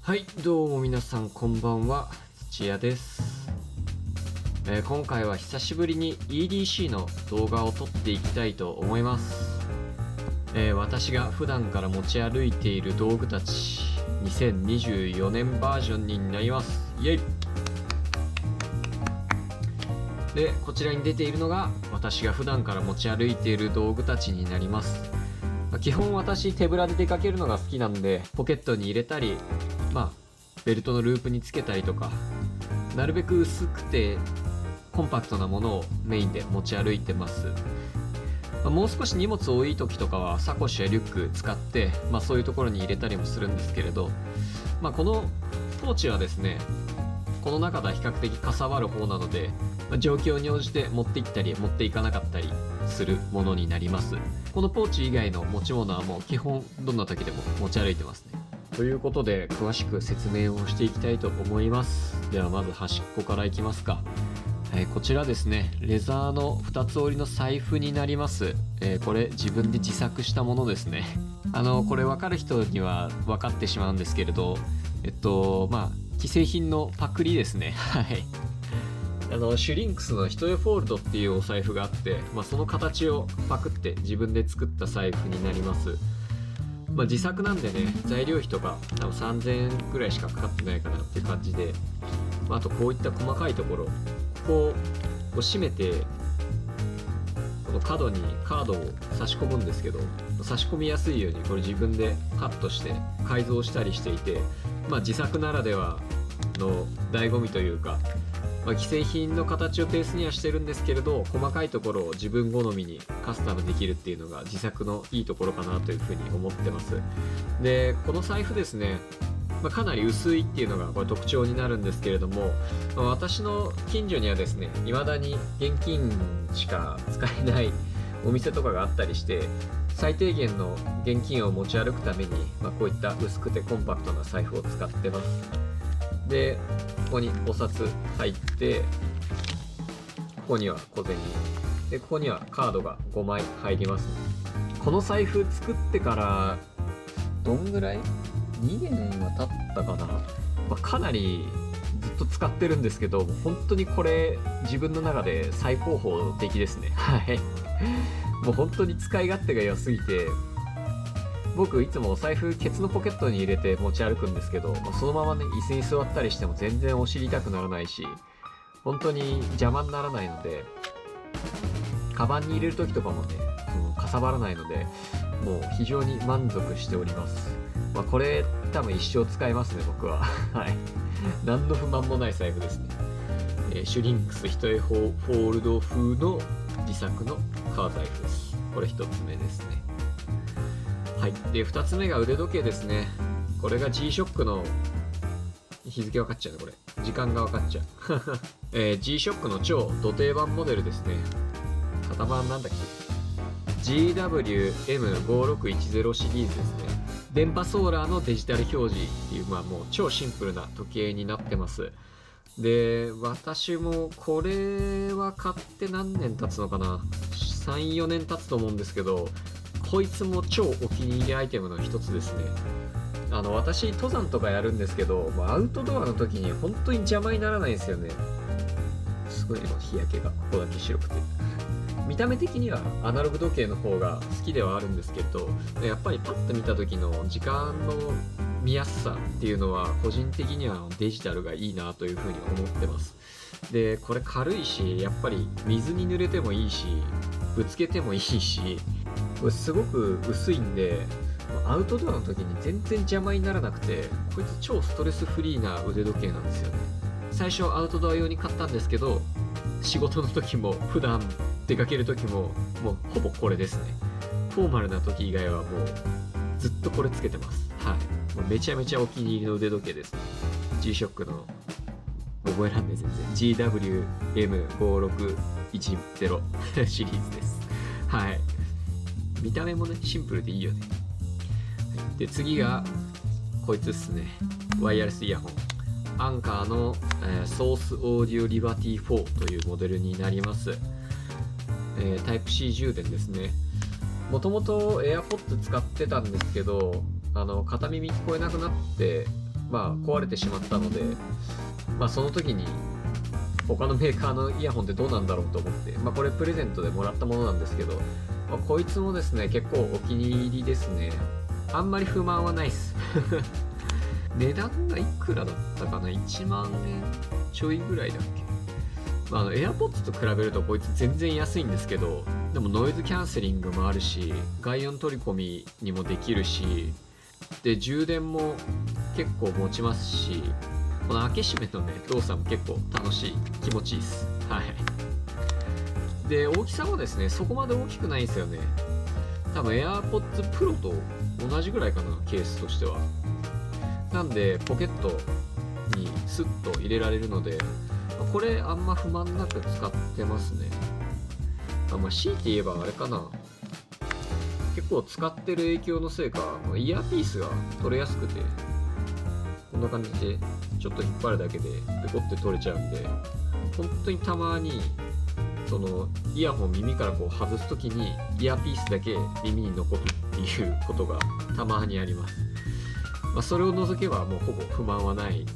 はい、どうも皆さんこんばんは、土屋です。今回は久しぶりに EDC の動画を撮っていきたいと思います。私が普段から持ち歩いている道具たち、2024年バージョンになります。イエイ。で、こちらに出ているのが私が普段から持ち歩いている道具たちになります。基本私手ぶらで出かけるのが好きなんで、ポケットに入れたり、ベルトのループにつけたりとか、なるべく薄くてコンパクトなものをメインで持ち歩いてます。もう少し荷物多い時とかはサコッシュやリュック使って、そういうところに入れたりもするんですけれど、このポーチはですね、この中では比較的かさばる方なので、状況に応じて持って行ったり持っていかなかったりするものになります。このポーチ以外の持ち物はもう基本どんな時でも持ち歩いてますね。ということで詳しく説明をしていきたいと思います。ではまず端っこからいきますか。こちらですね、レザーの2つ折りの財布になります。これ自分で自作したものですね。これ分かる人には分かってしまうんですけれど、既製品のパクリですね。はい。シュリンクスの一重フォールドっていうお財布があって、その形をパクって自分で作った財布になります。自作なんでね、材料費とか多分3000円ぐらいしかかかってないかなっていう感じで、あとこういった細かいところ、ここを締めて、この角にカードを差し込むんですけど、差し込みやすいようにこれ自分でカットして改造したりしていて、自作ならではの醍醐味というか、既製品の形をベースにはしてるんですけれど、細かいところを自分好みにカスタムできるっていうのが自作のいいところかなというふうに思ってます。で、この財布ですね、かなり薄いっていうのがこれ特徴になるんですけれども、私の近所にはですね、未だに現金しか使えないお店とかがあったりして、最低限の現金を持ち歩くために、こういった薄くてコンパクトな財布を使ってます。で、ここにお札入って、ここには小銭で、ここにはカードが5枚入りますね。この財布作ってからどんぐらい2年は経ったかな。かなりずっと使ってるんですけど、本当にこれ自分の中で最高峰的ですね。はい。もう本当に使い勝手が良すぎて、僕いつもお財布ケツのポケットに入れて持ち歩くんですけど、そのままね、椅子に座ったりしても全然お尻痛くならないし、本当に邪魔にならないので、カバンに入れる時とかもね、かさばらないので、もう非常に満足しております。これ多分一生使えますね、僕は。はい。何の不満もない財布ですね。シュリンクス一重フォールド風の自作の革財布です。これ一つ目ですね。はい。で、2つ目が腕時計ですね。これが G-SHOCK の日付分かっちゃうね、これ。時間が分かっちゃう。G-SHOCK の超ド定番モデルですね。型番なんだっけ？ GWM5610 シリーズですね。電波ソーラーのデジタル表示っていう、もう超シンプルな時計になってます。で、私もこれは買って何年経つのかな？ 3、4年経つと思うんですけど、こいつも超お気に入りアイテムの一つですね。私登山とかやるんですけど、アウトドアの時に本当に邪魔にならないんですよね。すごいね、日焼けがここだけ白くて。見た目的にはアナログ時計の方が好きではあるんですけど、やっぱりパッと見た時の時間の見やすさっていうのは個人的にはデジタルがいいなというふうに思ってます。で、これ軽いし、やっぱり水に濡れてもいいし、ぶつけてもいいし、すごく薄いんで、アウトドアの時に全然邪魔にならなくて、こいつ超ストレスフリーな腕時計なんですよね。最初アウトドア用に買ったんですけど、仕事の時も普段出かける時ももうほぼこれですね。フォーマルな時以外はもうずっとこれつけてます。はい。もうめちゃめちゃお気に入りの腕時計ですね。G-SHOCK の覚えらんね全然 GWM5610 シリーズです。はい。見た目もね、シンプルでいいよね。で、次がこいつっすね。ワイヤレスイヤホン。アンカーの、ソースオーディオリバティ4というモデルになります。タイプ C 充電ですね。もともと AirPods 使ってたんですけど、片耳聞こえなくなって、壊れてしまったので、その時に他のメーカーのイヤホンってどうなんだろうと思って、これプレゼントでもらったものなんですけど、こいつもですね結構お気に入りですね。あんまり不満はないっす値段がいくらだったかな、1万円ちょいぐらいだっけ。AirPods と比べるとこいつ全然安いんですけど、でもノイズキャンセリングもあるし、外音取り込みにもできるし、で充電も結構持ちますし、この開け閉めのね動作も結構楽しい、気持ちいいです。はい。で大きさもですねそこまで大きくないんですよね。多分 AirPods Pro と同じぐらいかな、ケースとしては。なんでポケットにスッと入れられるので、これあんま不満なく使ってますね。強いて言えばあれかな、結構使ってる影響のせいかイヤーピースが取れやすくて、こんな感じでちょっと引っ張るだけでペコって取れちゃうんで、本当にたまにそのイヤホン耳からこう外す時にイヤーピースだけ耳に残るっていうことがたまにあります。それを除けばもうほぼ不満はない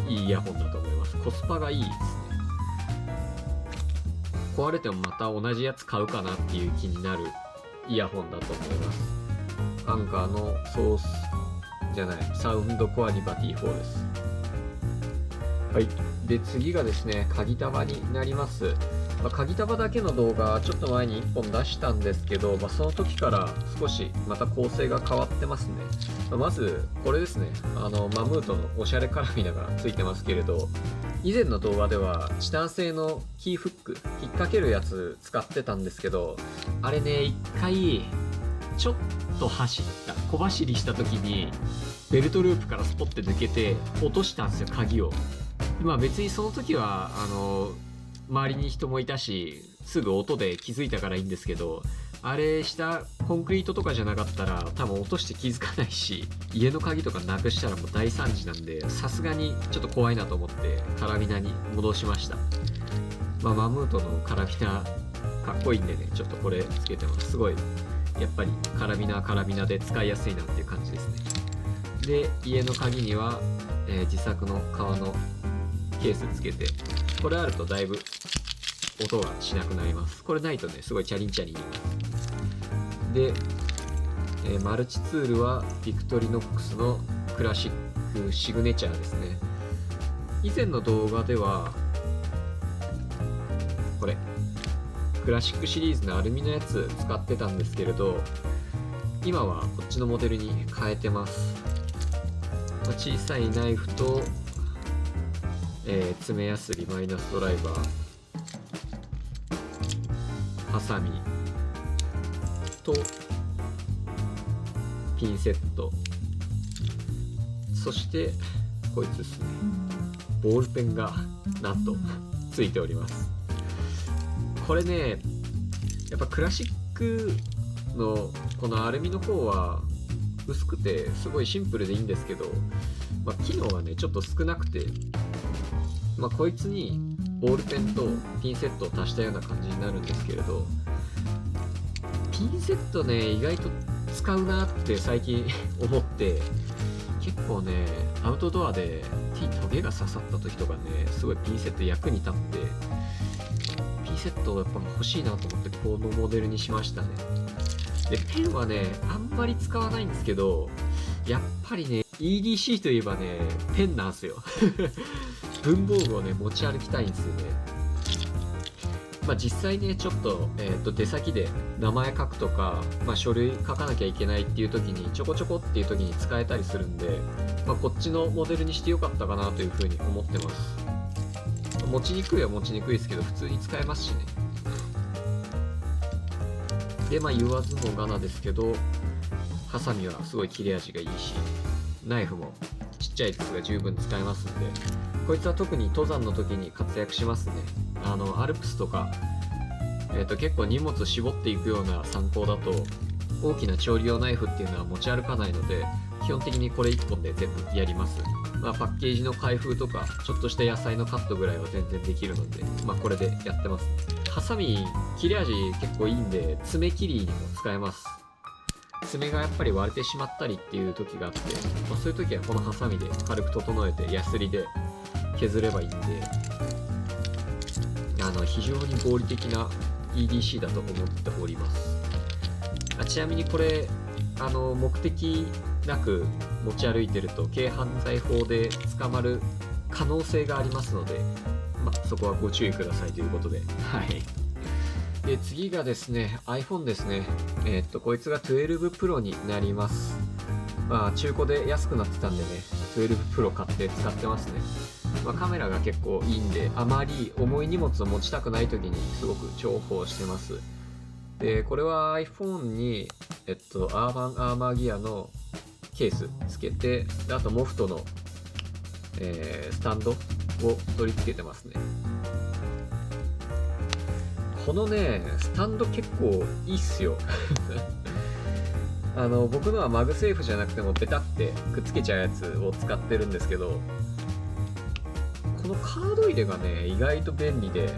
いいイヤホンだと思います。コスパがいいですね。壊れてもまた同じやつ買うかなっていう気になるイヤホンだと思います。アンカーのソースじゃないサウンドコアリバティ4です。はい。で次がですね鍵束になります。鍵束だけの動画ちょっと前に1本出したんですけど、その時から少しまた構成が変わってますね。まずこれですね、マムートのおしゃれカラビナがついてますけれど、以前の動画ではチタン製のキーフック引っ掛けるやつ使ってたんですけど、あれね一回ちょっと小走りした時にベルトループからスポッて抜けて落としたんですよ、鍵を。別にその時は周りに人もいたしすぐ音で気づいたからいいんですけど、あれ下コンクリートとかじゃなかったら多分落として気づかないし、家の鍵とかなくしたらもう大惨事なんで、さすがにちょっと怖いなと思ってカラビナに戻しました。マムートのカラビナかっこいいんでね、ちょっとこれつけてます。すごいやっぱりカラビナはカラビナで使いやすいなっていう感じですね。で家の鍵には、自作の革のケースつけて、これあるとだいぶ音がしなくなります。これないとねすごいチャリンチャリン言います。で、マルチツールはビクトリノックスのクラシックシグネチャーですね。以前の動画ではこれクラシックシリーズのアルミのやつ使ってたんですけれど、今はこっちのモデルに変えてます。小さいナイフと、爪やすり、マイナスドライバー、ハサミとピンセット、そしてこいつですね、ボールペンがなんとついております。これねやっぱクラシックのこのアルミの方は薄くてすごいシンプルでいいんですけど、機能がねちょっと少なくて、こいつにボールペンとピンセットを足したような感じになるんですけれど、ピンセットね意外と使うなって最近思って、結構ねアウトドアで手にトゲが刺さった時とかねすごいピンセット役に立って、ピンセットをやっぱ欲しいなと思ってこのモデルにしましたね。でペンはねあんまり使わないんですけど、やっぱりね EDC といえばねペンなんすよ文房具をね持ち歩きたいんですよね。実際ねちょっと、出先で名前書くとか、書類書かなきゃいけないっていう時にちょこちょこっていう時に使えたりするんで、こっちのモデルにしてよかったかなというふうに思ってます。持ちにくいは持ちにくいですけど普通に使えますしね。で言わずもがなですけど、ハサミはすごい切れ味がいいし、ナイフもちっちゃい筒が十分使えますんで、こいつは特に登山の時に活躍しますね。アルプスとか、結構荷物絞っていくような参考だと大きな調理用ナイフっていうのは持ち歩かないので、基本的にこれ1本で全部やります。パッケージの開封とかちょっとした野菜のカットぐらいは全然できるので、これでやってますね。ハサミ切れ味結構いいんで爪切りにも使えます。爪がやっぱり割れてしまったりっていう時があって、そういう時はこのハサミで軽く整えてヤスリで削ればいいんで、非常に合理的な EDC だと思っております。ちなみにこれ目的なく持ち歩いてると軽犯罪法で捕まる可能性がありますので、そこはご注意くださいということで、はい。で次がですね iPhone ですね。こいつが12 Pro になります。中古で安くなってたんでね、12 Pro 買って使ってますね。カメラが結構いいんで、あまり重い荷物を持ちたくない時にすごく重宝してます。でこれは iPhone にアーバンアーマーギアのケースつけて、あとモフトの、スタンドを取り付けてますね。このねスタンド結構いいっすよ僕のはマグセーフじゃなくてもベタってくっつけちゃうやつを使ってるんですけど、このカード入れがね意外と便利で、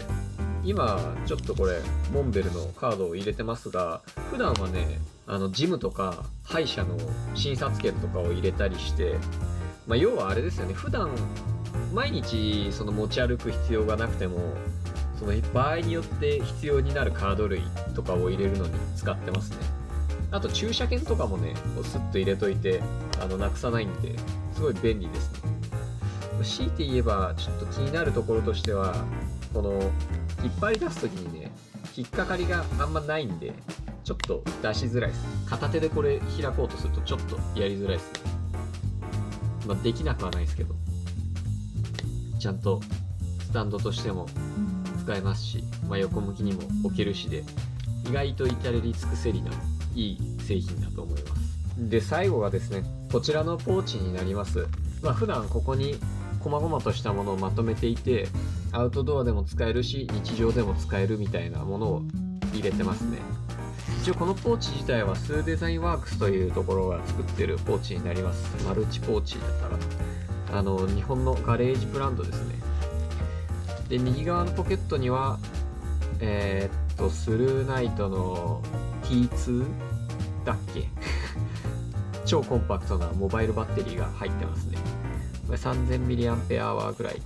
今ちょっとこれモンベルのカードを入れてますが、普段はねジムとか歯医者の診察券とかを入れたりして、要はあれですよね、普段毎日その持ち歩く必要がなくても、その場合によって必要になるカード類とかを入れるのに使ってますね。あと駐車券とかもねスッと入れといてなくさないんで、すごい便利ですね。強いて言えばちょっと気になるところとしては、この引っ張り出す時にね引っかかりがあんまないんで、ちょっと出しづらいです。片手でこれ開こうとするとちょっとやりづらいですね。できなくはないですけど、ちゃんとスタンドとしても使えますし、横向きにも置けるしで、意外と至れり尽くせりないい製品だと思います。で最後がですねこちらのポーチになります。普段ここに細々としたものをまとめていて、アウトドアでも使えるし日常でも使えるみたいなものを入れてますね。一応このポーチ自体はスーデザインワークスというところが作ってるポーチになります。マルチポーチだったら日本のガレージブランドですね。で右側のポケットにはスルーナイトの T2 だっけ超コンパクトなモバイルバッテリーが入ってますね。これ 3000mAh ぐらい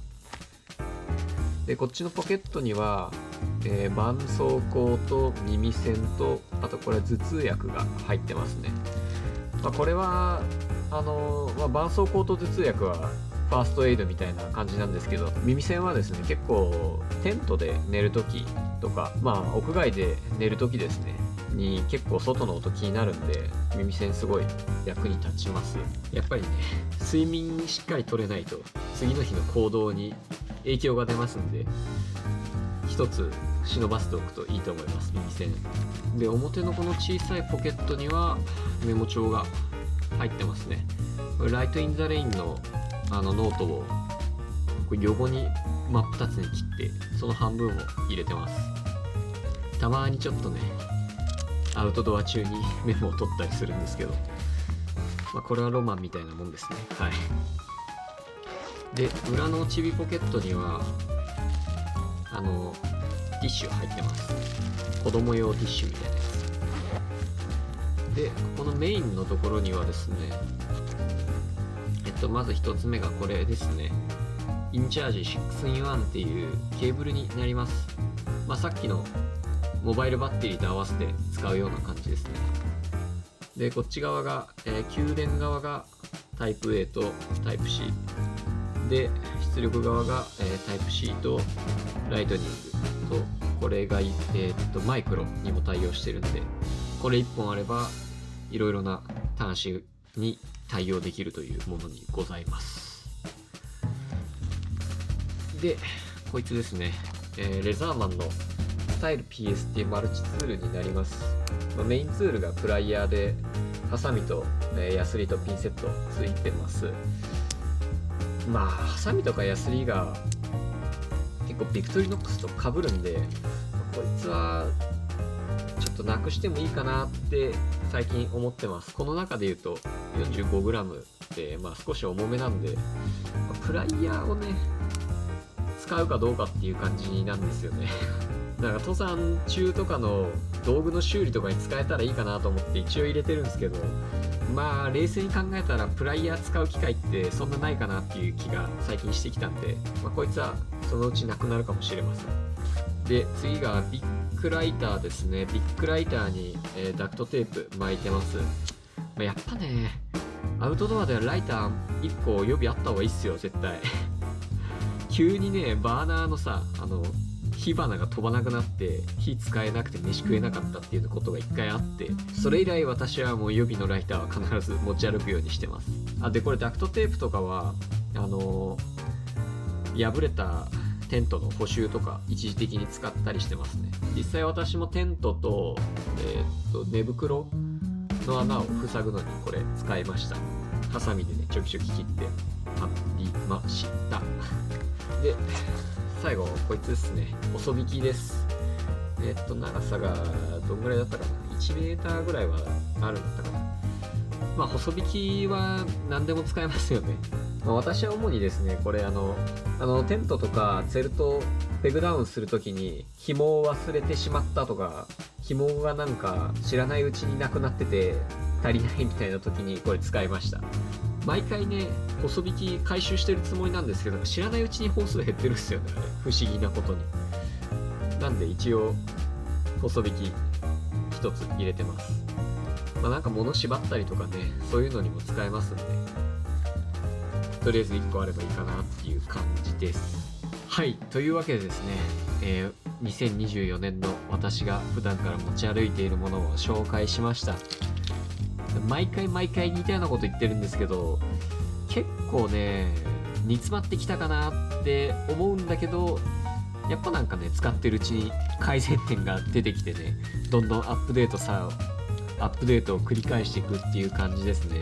で、こっちのポケットには、絆創膏と耳栓と、あとこれ頭痛薬が入ってますね。これは絆創膏と頭痛薬はファーストエイドみたいな感じなんですけど、耳栓はですね結構テントで寝るときとか、屋外で寝るときですねに結構外の音気になるんで、耳栓すごい役に立ちます。やっぱりね睡眠しっかり取れないと次の日の行動に影響が出ますんで、一つ忍ばせておくといいと思います。耳栓で、表のこの小さいポケットにはメモ帳が入ってますね。これライトインザレインのノートをこれ横に真っ二つに切ってその半分を入れてます。たまにちょっとねアウトドア中にメモを取ったりするんですけど、これはロマンみたいなもんですね。はい。で裏のちびポケットにはティッシュ入ってます。子供用ティッシュみたいなやつで、ここのメインのところにはですねまず一つ目がこれですね。インチャージ 6in1 っていうケーブルになります。さっきのモバイルバッテリーと合わせて使うような感じですね。でこっち側が、給電側がタイプ A とタイプ C で、出力側が、タイプ C とライトニングと、これが、マイクロにも対応してるんで、これ1本あればいろいろな端子に対応できるというものにございます。でこいつですね、レザーマンのスタイル PS っていうマルチツールになります。メインツールがプライヤーで、ハサミと、ヤスリとピンセットついてます。ハサミとかヤスリが結構ビクトリノックスと被るんで、こいつはちょっとなくしてもいいかなって最近思ってます。この中で言うと 45g って少し重めなんで、プライヤーをね使うかどうかっていう感じなんですよねなんか登山中とかの道具の修理とかに使えたらいいかなと思って一応入れてるんですけど、まあ冷静に考えたらプライヤー使う機会ってそんなないかなっていう気が最近してきたんで、まあ、こいつはそのうちなくなるかもしれません。で次がビッグライターですね。ビッグライターに、ダクトテープ巻いてます。まあ、やっぱねアウトドアではライター1個予備あった方がいいっすよ絶対急にねバーナーのさ火花が飛ばなくなって火使えなくて飯食えなかったっていうことが1回あって、それ以来私はもう予備のライターは必ず持ち歩くようにしてます。でこれダクトテープとかは破れたテントの補修とか一時的に使ったりしてますね。実際私もテントと、寝袋の穴を塞ぐのにこれ使いました。ハサミでねちょきちょき切って貼りました。で最後こいつですね。細引きです。長さがどんぐらいだったかな、1メーターぐらいはあるんだったかな。まあ細引きは何でも使えますよね。まあ、私は主にですねこれテントとかツェルトペグダウンするときに紐を忘れてしまったとか、紐がなんか知らないうちになくなってて足りないみたいな時にこれ使いました。毎回ね細引き回収してるつもりなんですけど、知らないうちに本数減ってるんですよね、あれ不思議なことに。なんで一応細引き一つ入れてます。まあなんか物縛ったりとかねそういうのにも使えますんで、とりあえず1個あればいいかなっていう感じです。はい、というわけでですね、2024年の私が普段から持ち歩いているものを紹介しました。毎回似たようなこと言ってるんですけど、結構ね煮詰まってきたかなって思うんだけど、やっぱなんかね使ってるうちに改善点が出てきてね、どんどんアップデートを繰り返していくっていう感じですね。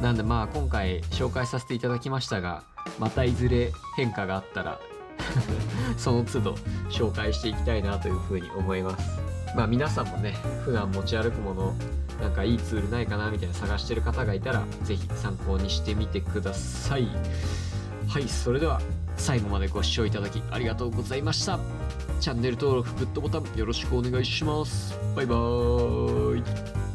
なんでまあ今回紹介させていただきましたが、またいずれ変化があったらその都度紹介していきたいなというふうに思います。まあ皆さんもね普段持ち歩くものなんかいいツールないかなみたいな探してる方がいたらぜひ参考にしてみてください。はい、それでは最後までご視聴いただきありがとうございました。チャンネル登録グッドボタンよろしくお願いします。バイバーイ。